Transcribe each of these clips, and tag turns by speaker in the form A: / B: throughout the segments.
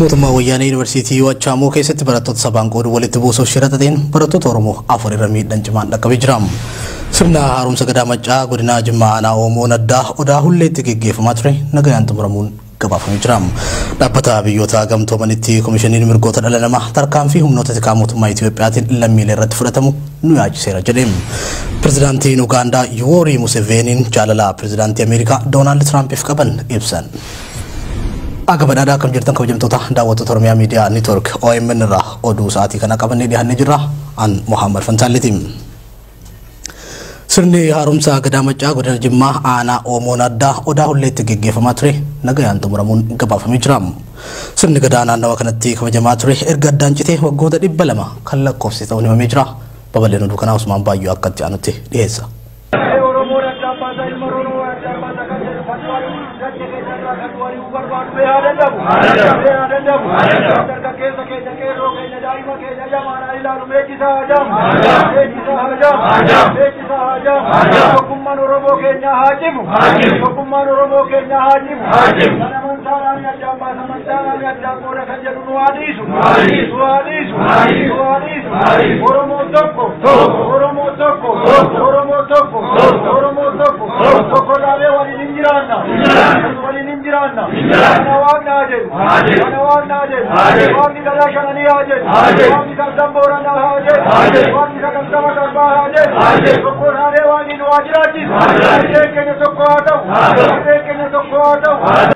A: Mootummaa wayyaanee yuunivarsiitii Wachamoo keessatti barattoota sabaan qoodu walitti buusuuf shiraxateen barattoota Oromoo 4 irra miidhaan cimaan dhaqqabee jira. Sirna haaromsa gadaa maccaa godina Jimmaa aanaa Omn Oduu Hulleetti gaggeeffamaa ture nagayaan xumuramuun gabaafamee jira. Dhaabbata biyyoota gamtoomanitti komishiniin mirgoota dhala namaa tarkaanfii humnoota tikaa mootummaa Itiyoophiyaatiin lammiilee irratti fudhatamu nu yaachiseera jedhe. Pirezidaantiin Ugaandaa Yoweri Museveniin jaalala pirezidaantii Ameerikaa Doonaald Tiraampiif qaban ibsan. Agabadhaadhaa akkam jirtan kabajamtoota daawwattoota Oromiyaa Miidiyaa Neetwork OMN irraa oduu sa'aatii kana qabannee dhiyaannee jirra. An Muhammad Fantaalleeti. Sirni haaromsa gadaa maccaa godina Jimmaa aanaa Omn Oduu Hulleetti gaggeeffamaa ture nagayaan xumuramuun gabaafamee jira. Sirni gadaa naannawa kanatti kabajamaa ture erga addaan citee waggoota 200 kan lakkoofse ta'uun himamee jira. Babal'een oduu kanaa Usmaan Baayyoo akkatti aanutti dhiyeessa.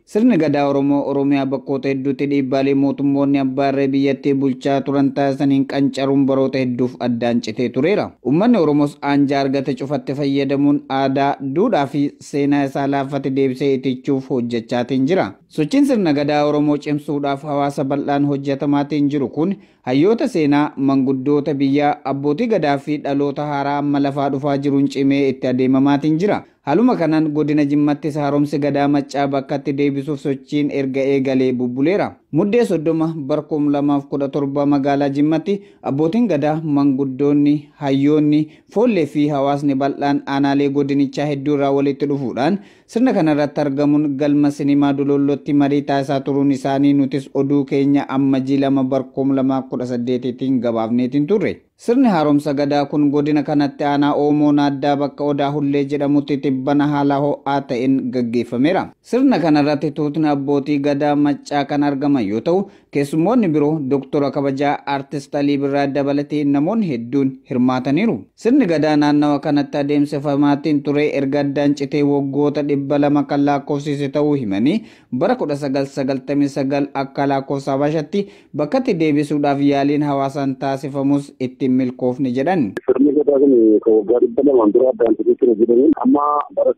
B: Sirni gadaa Oromoo Oromiyaa bakkoota hedduutti dhiibbaalee mootummoonni abbaarree biyyattii bulchaa turan taasisaniin qancaruun baroota hedduuf addaan citee tureera. Uummanni Oromoos aanjaa argate cufatti fayyadamuun aadaa, duudhaa fi seenaa isaa laaffate deebisee itichuuf hojjechaatiin jira. Sochiin sirna gadaa Oromoo cimsuudhaaf hawaasa bal'aan hojjetamaatiin jiru kun hayyoota seenaa, manguddoota biyyaa, abbootii gadaa fi dhaloota haaraa amma lafaa dhufaa jiruun cimee itti adeemamaatiin jira. Haaluma kanaan godina Jimmaattis haaromsi gadaa maccaa bakkatti deebisuuf sochiin erga eegalee bubbuleera. Muddee 30 barkum 2017 magaalaa Jimmaatti abbootiin gadaa, manguddoonni, hayyoonni, foollee fi hawaasni bal'aan aanaalee godinichaa hedduu irraa walitti dhufuudhaan sirna kanarratti argamuun galma sinimaa Dolollootti marii taasisaa turuun isaanii nutis oduu keenya amma Jii 2 barkum 2018tiin gabaafneetiin turre. Sirni haaromsa gadaa kun godina kanatti aanaa Omn bakka Oduu Hullee jedhamutti tibbana haala ho'aa ta'een gaggeeffameera. Sirna kanarratti tuutni abbootii gadaa maccaa kan argaman yoo ta'u, keessummoonni biroo Doktora kabajaa Artist Alii Birraa dabalatee namoonni hedduun hirmaataniiru. Sirni gadaa naannawa kanatti adeemsifamaatiin ture erga addaan citee waggoota 200 kan lakkoofsise ta'uu himanii bara 1999 akka lakkoofsa Habashaatti bakkatti deebisuudhaaf yaaliin hawaasaan taasifamus itti milkoofne jedhan.
C: Sirni gadaa kun kan waggaa 200 dura addaan citee ture jedhanii amma bara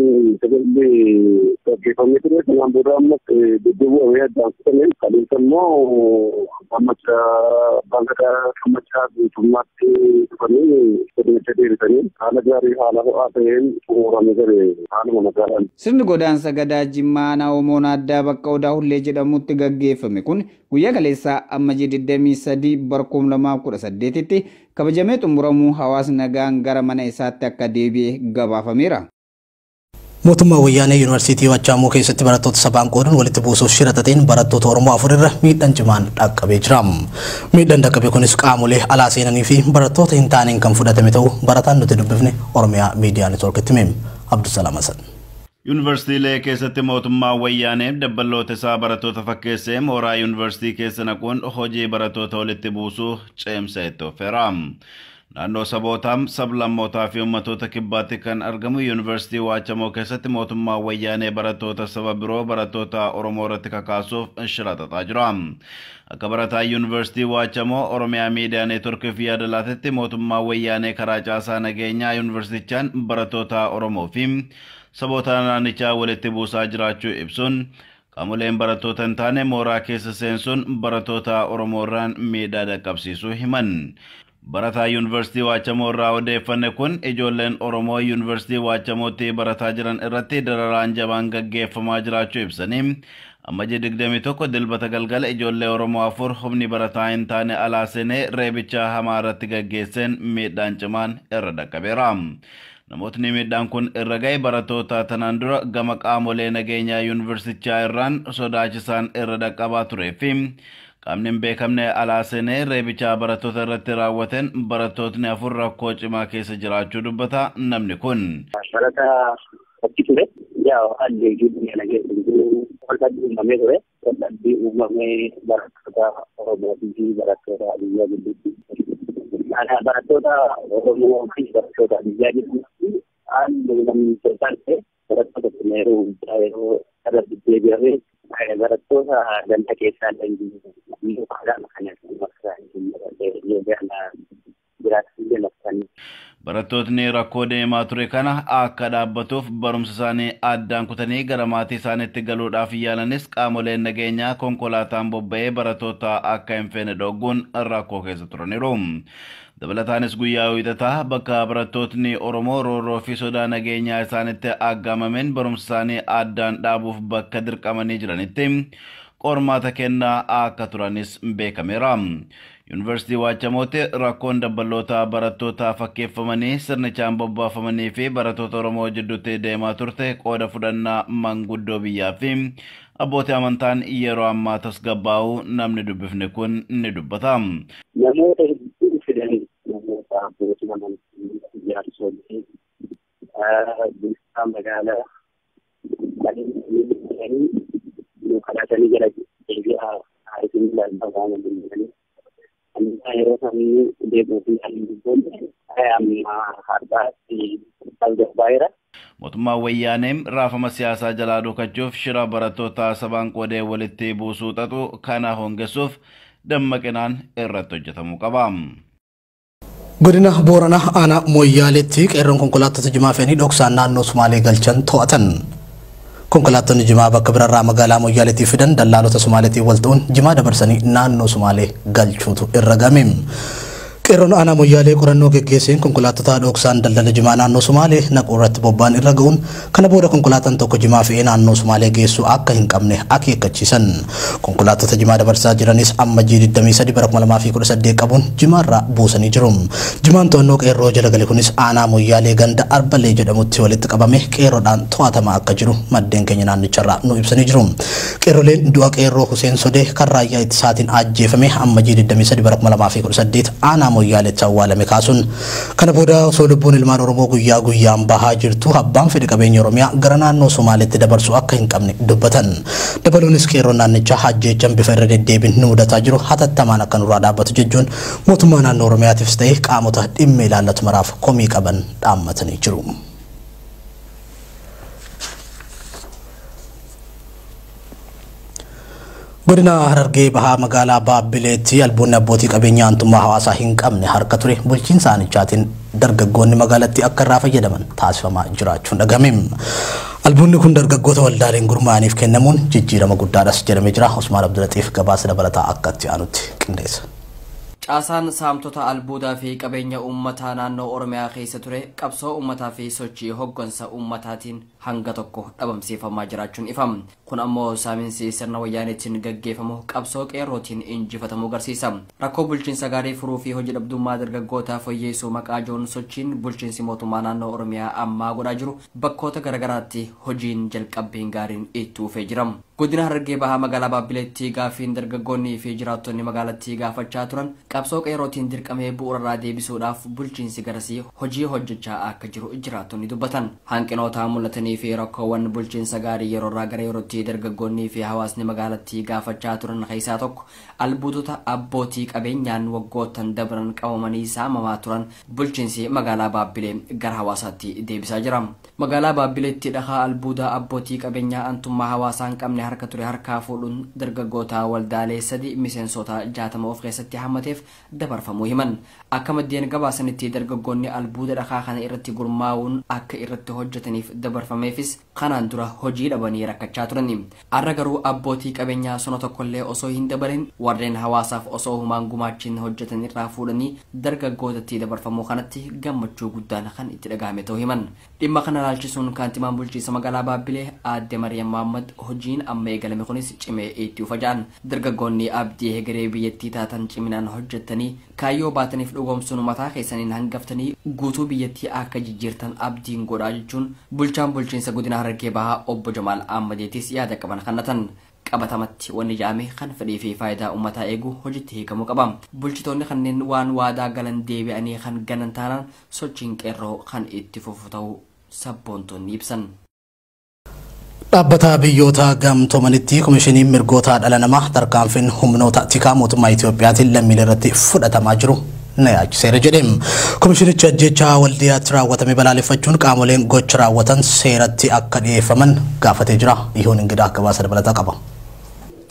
C: 1999 gaggeeffamee ture. Kanaan booda ammas deddeebi'amee addaan citame kaleessa immoo gammachaa bangadaa gammachaa guutummaatti dhufanii sirnicha deebisanii haala gaarii haala ho'aa ta'een xumuramee gale haaluma magaalaan.
B: Sirni godaansa gadaa Jimmaa aanaa Omn bakka Oduu Hullee jedhamutti gaggeeffame kun guyyaa kaleessaa amma Jii 23 barkum 2018tti kabajamee xumuramuu hawaasni nagaan gara mana isaatti akka deebi'e gabaafameera.
A: Mootummaa wayyaanee yuunivarsiitii Wachamoo keessatti barattoota sabaan qooduun walitti buusuuf shiraxateen barattoota Oromoo 4 irra miidhaan cimaan dhaqqabee jira. Miidhaan dhaqqabe kunis qaamolee alaa seenanii fi barattoota hin taaneen kan fudhatame ta'uu barataan nuti dubbifne Oromiyaa Miidiyaa Neetworkitti hime. Abdusalaam Hasan.
D: Yuunivarsiitii keessatti mootummaa wayyaanee dabballoota isaa barattoota fakkeessee mooraa yuunivarsiitii keessa naquun hojii barattoota walitti buusuu ceemsee itti ofeera. Naannoo sabootaa, sablammootaa fi uummattoota kibbaatti kan argamu yuunivarsiitii Wachamoo keessatti mootummaa wayyaanee barattoota saba biroo barattoota Oromoo irratti kakaasuuf shiraxataa jira. Akka barataa yuunivarsiitii Wachamoo Oromiyaa Miidiyaa Neetworkii fi yaada laatetti mootummaa wayyaanee karaa caasaa nageenyaa yuunivarsiitichaan barattoota Oromoo fi saboota naannichaa walitti buusaa jiraachuu ibsuun qaamoleen barattoota hin taane mooraa keessa seensuun barattoota Oromoo irraan miidhaa dhaqqabsiisuu himan. Barataa yuunivarsiitii Wachamoo irraa odeeffanne kun ijoolleen Oromoo yuunivarsiitii Wachamootti barataa jiran irratti dararaan jabaan gaggeeffamaa jiraachuu ibsanii amma Jii 21 dilbata galgala ijoollee Oromoo 4 humni barataa hin taane alaa seenee reebicha hamaa irratti gaggeesseen miidhaan cimaan irra dhaqqabeera. Namootni miidhaan kun irra ga'e barattoota tanaan dura gama qaamolee nageenyaa yuunivarsiitichaa irraan sodaachisaan irra dhaqqabaa turee fi qaamni hin beekamne alaa seenee reebicha barattoota irratti raawwateen barattootni 4 rakkoo cimaa keessa jiraachuu dubbata namni kun.
C: Bakki ture yaa haalli jireenya nageenyaa waltajjii uumamee ture waltajjii uumamee barattoota oromoo fi barattoota biyyaa gidduutti barattoota oromoo fi barattoota biyyaa gidduutti haalli namni ta'e barattoota yeroo irratti deebi'ee barattoota ganda keessaa dandii haadhaan kan
D: barattootni rakkoo deemaa ture kana akka dhaabbatuuf barumsa isaanii addaan kutanii gara maatii isaaniitti galuudhaaf yaalanis qaamoleen nageenyaa konkolaataan bobba'ee barattoota akka hin feene dhogguun rakkoo keessa turaniiru. Dabalataanis guyyaa wiixataa bakka barattootni Oromoo roorroo fi sodaa nageenyaa isaanitti aggaamameen barumsa isaanii addaan dhaabuuf bakka dirqamanii jiranitti qormaata kennaa akka turanis beekameera. Yuunivarsiitii Waachamootti rakkoon dabballoota barattoota fakkeeffamanii sirnichaan bobbaafamanii fi barattoota Oromoo jidduutti deemaa turte qooda fudhannaa manguddoo biyyaa fi abbootii amantaan yeroo ammaa tasgabbaa'uu namni dubbifne kun ni dubbata.
C: Namoota hedduu fidanii namoota abbootii amantii jaarsonni bulchaa magaalaa kadhatanii jala deebi'aa haarisin ilaalaa jiranii. Yeroo samii deebuu fi haalli amma har'aatti tasgabbaa'eera.
D: Mootummaan wayyaanee raafama siyaasaa jalaa dhokachuuf shira barattoota sabaan qoodee walitti buusuu xaxu kana hongeessuuf dammaqinaan irratti hojjetamuu qaba.
A: Godina Booranaa aanaa Moyyaaleetti qeerroon konkolaattota jimaa fe'anii dhoksaan naannoo Sumaalee galchan to'atan. Konkolaattonni jimaa bakka birarraa magaalaa Moyyaaleetti fidan dallaalota Sumaaleetiin wal ta'uun jimaa dabarsanii naannoo Sumaalee galchuutu irra game. Qeerroon aanaa Moyyaalee qorannoo geggeesseen konkolaattota dhoksaan daldala jimaa naannoo Sumaalee naquu irratti bobba'an irra ga'uun kana booda konkolaataan tokko jimaa fe'ee naannoo Sumaalee geessuu akka hin qabne akeekkachiisan. Konkolaattota jimaa dabarsaa jiranis amma G23 bara 2018 qabuun jimaarraa buusanii jiru. Jimaan to'annoo qeerroo jala gale kunis aanaa Moyyaalee ganda Arbalee jedhamutti walitti qabame qeerroodhaan to'atamaa akka jiru maddeen keenya naannicharraa nu ibsanii jiru. Qeerroleen du'a qeerroo Huseen Sodee kan raayyaa ittisaatiin ajjeefame amma G23 bara 2018 aanaa Moyyaaleetti awwaalame kaasuun kana booda osoo lubbuun ilmaan Oromoo guyyaa guyyaan bahaa jirtu abbaan fedhi qabeenya Oromiyaa gara naannoo Somaaleetti dabarsuu akka hin qabne dubbatan. Dabaluunis qeerroon naannichaa ajjeechaan bifa irra deddeebiin nu mudataa jiru hatattamaan akka nurraa dhaabbatu jechuun mootummaa naannoo Oromiyaatiifis ta'ee qaamota dhimma ilaallatu maraaf komii qaban dhaammatanii jiru. Godina Harargee bahaa magaalaa Baabbileetti albuunni abbootii qabeenyaa antummaa hawaasaa hin qabne harka ture bulchiinsa aanichaatiin dargaggoonni magaalatti akka irraa fayyadaman taasifamaa jiraachuun dhagahame. Albuunni kun dargaggoota waldaaleen gurmaa'aniif kennamuun jijjiirama guddaadhas jedhamee jira. Usmaan Abdulaxiif gabaasa dabalataa akka itti aanutti qindeessa.
E: Caasaan saamtota albuudaa fi qabeenya uummataa naannoo Oromiyaa keessa ture qabsoo uummataa fi sochii hoggansa uummataatiin hanga tokko dhabamsiifamaa jiraachuun ifam. Kun ammoo saaminsi sirna wayyaaneetiin gaggeeffamu qabsoo qeerrootiin injifatamuu agarsiisa. Rakkoo bulchiinsa gaarii furuu fi hojii dhabdummaa dargaggootaa fooyyessuu maqaa joon sochiin bulchiinsi mootummaa naannoo Oromiyaa ammaa godhaa jiru bakkoota garagaraatti hojiin jalqabbiin gaariin itti ufee jira. Godina Harargee bahaa magaalaa Baabbileetti gaaffiin dargaggoonni fi jiraattonni magaalattii gaafachaa turan qabsoo qeerrootiin dirqamee bu'uurarraa deebisuudhaaf bulchiinsi garasii hojii hojjechaa akka jiru jiraattonni dubbatan. Hanqinoota mul'atanii fi rakkoowwan bulchiinsa gaarii yeroorraa gara yerootti dargaggoonnii fi hawaasni magaalattii gaafachaa turan keessaa tokko albuutota abbootii qabeenyaan waggootan dabran qabamanii saamamaa turan bulchiinsi magaalaa Baabbilee gara hawaasaatti deebisaa jira. Magaalaa Baabbileetti dhahaa albuuda abbootii qabeenyaa antummaa hawaasaan qabne harka ture harkaa fuudhuun dargaggoota waldaalee 3 miseensota 60 of keessatti hammateef dabarfamuu himan. Akka maddeen gabaasanitti dargaggoonni albuuda dhahaa kana irratti gurmaa'uun akka irratti hojjetaniif dabarfameefis kanaan dura hojii dhabanii rakkachaa turani. Har'a garuu abbootii qabeenyaa sona tokkollee osoo hin dabalin warreen hawaasaaf osoo humaan gumaachiin hojjetan irraa fuudhanii dargaggootatti dabarfamuu kanatti gammachuu guddaan kan itti dhagahame ta'uu himan. Dhimma kana ilaalchisuun kaantimaan bulchiinsa magaalaa Baabbilee aadde Maryam Mohammad hojiin amma eegalame kunis cimee itti ufajaan dargaggoonni abdii hegeree biyyattii taatan ciminaan hojjettanii kaayyoo baataniif dhugoomsuun mataa keessaniin hangaftanii guutuu biyyattii akka jijjiirtan abdiin godhaa jechuun bulchaan bulchiinsa godina Harargee Bahaa obbo Jamaal Ahmadiitis yaada qaban kannatan. qabatamatti wanni jaame kan fedhii fi faayidaa uummataa eegu hojiitti hiikamuu qaba. Bulchitoonni kanneen waan waadaa galan deebi'anii kan ganan taanaan sochiin qeerroo kan itti fufu ta'uu sabboontonni ibsan.
A: Dhaabbata biyyoota gamtoomanitti komishiniin mirgoota dhala namaa tarkaanfiin humnoota tikaa mootummaa Itoophiyaatiin lammiilee irratti fudhatamaa jiru na yaachiseera jedheem. Komishinichi ajjechaa waldiyaatti raawwatame balaaleffachuun qaamoleen gocha raawwatan seeratti akka dhiyeeffaman gaafatee jira. Ihoon ingidaa akka baasa dabalataa qaba.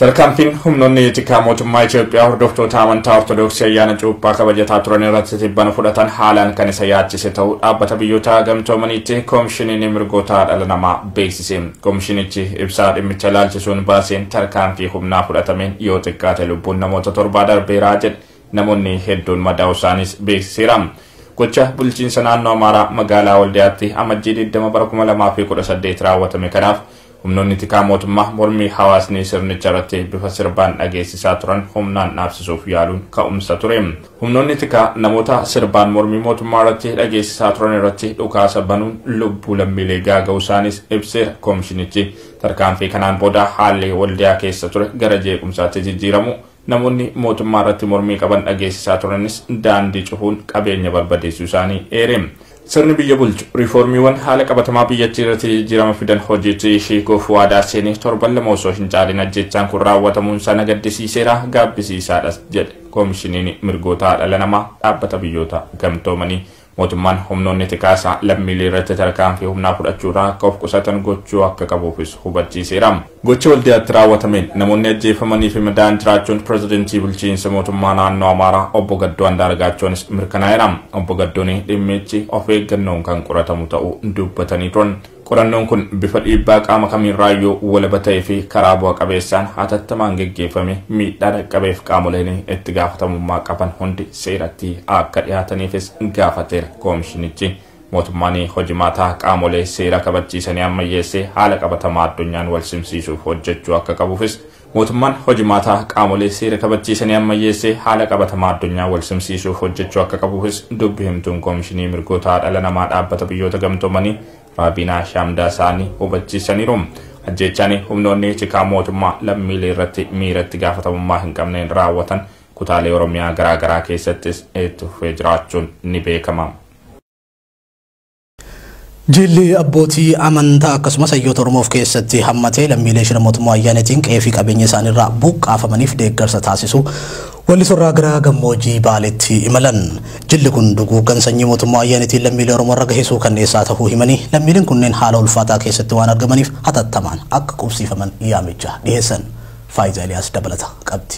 F: Tarkaanfiin humnoonni tikaa mootummaa Itoophiyaa hordoftoota amantaa Ortodoksii ayyaana cuuphaa kabajataa turan irratti tibbana fudhatan haalaan kan isa yaachise ta'uu dhaabbata biyyoota gamtoomaniitti komishiniin mirgoota dhala namaa beeksise. Komishinichi ibsaa dhimmicha ilaalchisuun baaseen tarkaanfii humnaa fudhatameen yoo xiqqaate lubbuun namoota 7 darbeeraa jedhe namoonni hedduun madaa'uu isaanis beeksiseera. Gocha bulchiinsa naannoo Amaaraa magaalaa Waldiyaatti amajjii 20 bara 2018 raawwatame kanaaf humnoonni tikaa mootummaa mormii hawaasni sirnicha irratti bifa sirbaan dhageessisaa turan humnaan dhaabsisuuf yaaluun ka'umsa ture. Humnoonni tikaa namoota sirbaan mormii mootummaa irratti dhageessisaa turan irratti dhukaasa banuun lubbuu lammiilee gaaga'uu isaanis ibseera. Komishinichi tarkaanfii kanaan booda haalli Waldiyaa keessa ture gara jeequmsaatti jijjiiramu namoonni mootummaa irratti mormii qaban dhageessisaa turanis daandii cufuun qabeenya barbadeessuu isaanii eere. Sirni biyya bulchu riiformiiwwan haala qabatamaa biyyattii irratti jijjiirama fidan hojiitti hiikuuf waadaa seenee torban lama osoo hin caalin ajjechaan kun raawwatamuun sana gaddisiiseera gaabbisiisaadhas jedhe komishiniin mirgoota dhala namaa dhaabbata biyyoota gamtoomanii. Mootummaan humnoonni tikaasaa lammiilee irratti tarkaanfii humnaa fudhachuurraa akka of qusatan gochuu akka qabuufis hubachiiseera. Gocha waldiyaatti raawwatameen namoonni ajjeefamanii fi madaa'an jiraachuun pirezidentii bulchiinsa mootummaa naannoo Amaaraa obbo Gaddoo Andaargaachoonis mirkanaa'eera. Obbo Gaddoon dhimmichi of eeggannoon kan qoratamu ta'uu dubbatanii turan. Qorannoon kun bifa dhiibbaa qaama kamiirraayyuu walaba ta'ee fi karaa bu'a qabeessaan hatattamaan geggeeffame miidhaa dhaqqabeef qaamoleen itti gaafatamummaa qaban hundi seeratti akka dhiyaataniifis gaafateera. Komishinichi mootummaan hojimaataa qaamolee seera kabachiisanii ammayyeessee haala qabatamaa addunyaan wal simsiisuuf hojjechuu akka qabuufis mootummaan hojimaataa qaamolee seera kabachiisanii ammayyeessee haala qabatamaa addunyaa wal simsiisuuf hojjechuu akka qabuufis dubbi himtuun komishinii mirgoota dhala namaa dhaabbata biyyoota gamtoomanii Raabinaa Shamdaa isaanii hubachiisaniiru. Ajjechaan humnoonni tikaa mootummaa lammiilee irratti miiratti gaafatamummaa hin qabneen raawwatan kutaalee Oromiyaa garaagaraa keessattis itti fufee jiraachuun ni beekama.
A: Jilli abbootii amantaa akkasumas hayyoota Oromoof keessatti hammatee lammiilee shira mootummaa ayyaanatiin qe'ee fi qabeenya isaaniirraa buqqaafamaniif deeggarsa taasisu wallisorraa gara gammoojjii Baaleetti imalan. Jilli kun duguuggan sanyii mootummaa ayyaanatiin lammiilee Oromoo irra gaheessuu kanneessaa ta'uu himanii lammiileen kunneen haala ulfaataa keessatti waan argamaniif hatattamaan akka qubsiifaman yaamicha dhiyeessan. Faayidaa Eliyaas dabalata qabdi.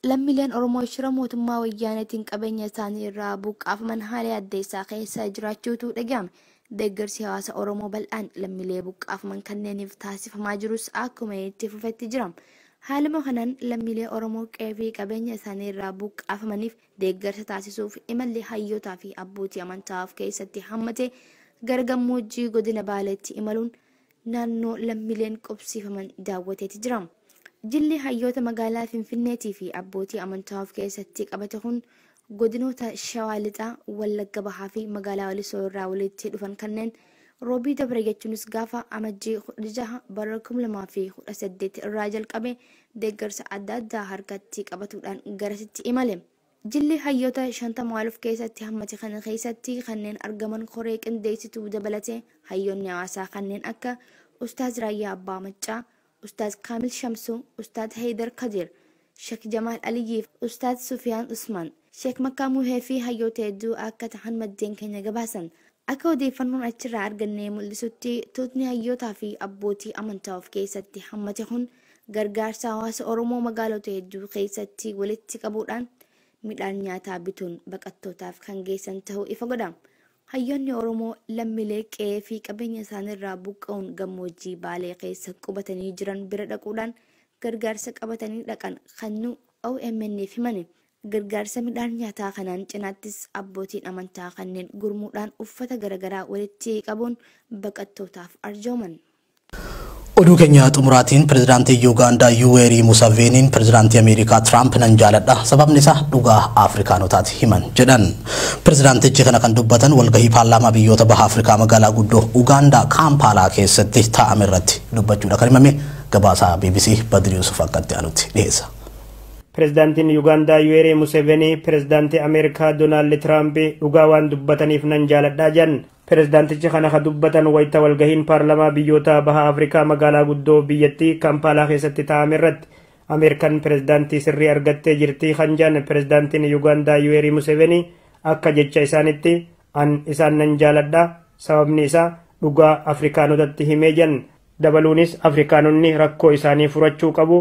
G: Lammiileen Oromoo shira mootummaa ayyaanatiin qabeenya isaaniirraa buqqaafaman haala addeessaa keessa jiraachuutu dhaga'ame. Deeggarsi hawaasa Oromoo bal'aan lammiilee buqqaafaman kanneeniif taasifamaa jirus akkuma itti fufetti jira. Haaluma kanaan lammiilee Oromoo qe'ee fi qabeenya isaaniirraa buqqaafamaniif deeggarsa taasisuuf imalli hayyootaa fi abbootii amantaaf keessatti hammate gara gammoojjii godina Baaleetti imaluun naannoo lammiileen qubsiifaman daawwateeti jira. Jilli hayyoota magaalaa Finfinneetii fi abbootii amantaaf keessatti qabate kun godinoota Shawaa Lixaa, Wallagga Bahaa fi magaalaa Walisoo irraa walitti dhufan kanneen roobii dabre jechuunis gaafa amajjii 16 bara 2018 irraa jalqabe deeggarsa adda addaa harkatti qabatuudhaan garasitti imale. Jilli hayyoota 50 keessatti hammate kana keessatti kanneen argaman koree qindeessituu dabalatee hayyoonni hawaasaa kanneen akka Ustaaz Raayyaa Abbaa Maccaa, Ustaaz Kaamil Shamsuu, Ustaaz Haydar Kadir, Sheek Jamaal Aliyyiif, Ustaaz Sufiyaan Usman, Sheek Makkaamuu fi hayyoota hedduu akka ta'an maddeen keenya gabaasan. Akka odeeffannoon achirraa argannee mul'isutti tuutni hayyootaa fi abbootii amantaa of keessatti hammate kun gargaarsa hawaasa Oromoo magaalota hedduu keessatti walitti qabuudhaan midhaan nyaataa bituun baqattootaaf kan geessan ta'uu ifa godha. Hayyoonni Oromoo lammiilee qe'ee fi qabeenya isaaniirraa buqqa'uun gammoojjii Baalee keessa qubatanii jiran bira dhaquudhaan gargaarsa qabatanii dhaqan kan nu OMN'f himani. Gargaarsa midhaan nyaataa kanaan cinaattis abbootiin amantaa kanneen gurmuudhaan uffata garaagaraa walitti qabuun baqattootaaf arjooman.
A: Oduu keenya xumuraatiin pirezidaantii Yuugaandaa Yuweerii Musaveeniin pirezidaantii Ameerikaa Tiraamp nan jaaladha sababni isaa dhugaa Afrikaanotaati himan jedhan. Pirezidaantichi kana kan dubbatan walgahii paarlaamaa biyyoota baha Afrikaa magaalaa guddoo Ugaandaa Kaampaalaa keessatti taa'ame irratti dubbachuudha kan himame. Gabaasaa BBC Badri Yusuf akkatti aanutti dhiyeessa.
H: Pirezidaantiin Yuugaandaa Yuweerii Museveenii pirezidaantii Ameerikaa Doonaald Tiraamp dhugaa waan dubbataniif nan jaaladha jedhan. Pirezidaantichi kana ka dubbatan wayita walgahiin paarlamaa biyyoota baha Afrikaa magaalaa guddoo biyyattii Kaampaalaa keessatti taa'ame irratti Ameerikaan pirezidaantii sirrii argattee jirti kan jedhan pirezidaantiin Yuugaandaa Yuweerii Museveenii akka jecha isaanitti an isaan nan jaaladha sababni isaa dhugaa Afrikaanotatti himee jedhan. Dabaluunis Afrikaanonni rakkoo isaanii furachuu qabu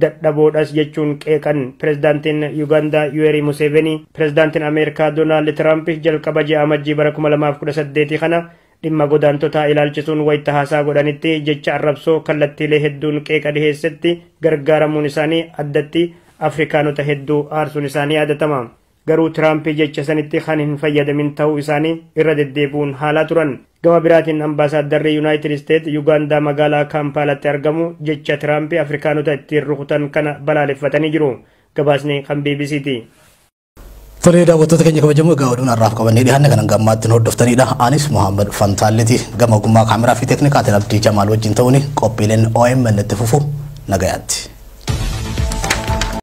H: dadhaboodhas jechuun qeeqan pirezidaantiin Yuugaandaa Yuweerii Museveenii pirezidaantiin Ameerikaa Doonaald Tiraamp jalqaba ji'a amajjii bara 2018 kana dhimma godaantotaa ilaalchisuun wayita haasaa godhanitti jecha arrabsoo kallattiilee hedduun qeeqa dhiheessetti gargaaramuun isaanii addatti Afrikaanota hedduu aarsuun isaanii yaadatama. Garuu Tiraamp jecha sanitti kan hin fayyadamin ta'uu isaanii irra deddeebi'uun haalaa turan. Gama biraatiin ambaasaaddarri Yuunaayitid Isteet Yuugaandaa magaalaa Kaampaalaatti argamu jecha Tiraamp Afrikaanota ittiin rukutan kana balaaleffatanii jiru. Gabaasni kan BBCti.
A: Tolee daawwattoota keenya kabajamoo egaa oduun har'aaf qabannee dhiyaanne kanan gammaattiin hordoftanidha. Anis Muhammad Fantaalleeti gama ogummaa kaameraa fi teeknikaatiin Abdii Jamaal wajjin ta'uun qophiileen OMN itti fufu nagayaatti.